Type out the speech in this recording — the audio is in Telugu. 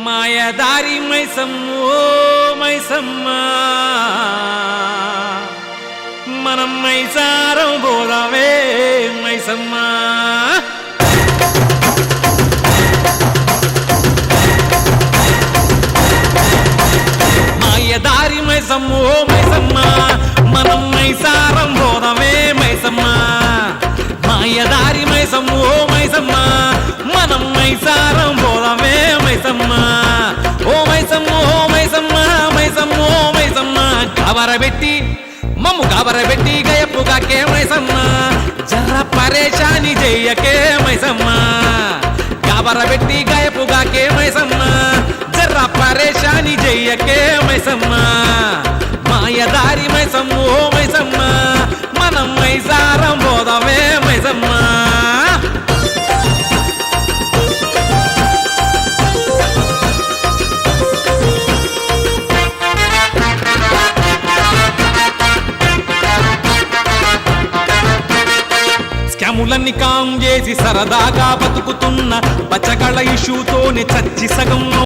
మాయదారి మైసమ్మో మైసమ్మ మనం మైసారం పోదామే మైసమ్మ మాయదారి మైసమ్మో మైసమ్మ మనం మైసారం పోదామే మైసమ్మ మాయదారి మైసమ్మో మైసమ్మ మనం మైసారం పోదామే మైసమ్మ ఓ మైసమ్మ ఓ మైసమ్మ మైసమ్మ ఓ మైసమ్మ గాబరబెట్టి మమ్ము గాబరబెట్టి గయప్పుగాకే మైసమ్మ జర్ర పరేషాని చెయ్యకే మైసమ్మ గాబరబెట్టి గయప్పుగాకే మైసమ్మ జర్ర పరేషాని చెయ్యకే మైసమ్మ మాయదారి మైసమ్మ ఓ మైసమ్మ మనం మైసారం పోదామే మైసమ్మ స్కాములన్నీ కాం చేసి సరదాగా బతుకుతున్న బచ్చగళ్ళ ఇష్యూతోనే చచ్చి సగం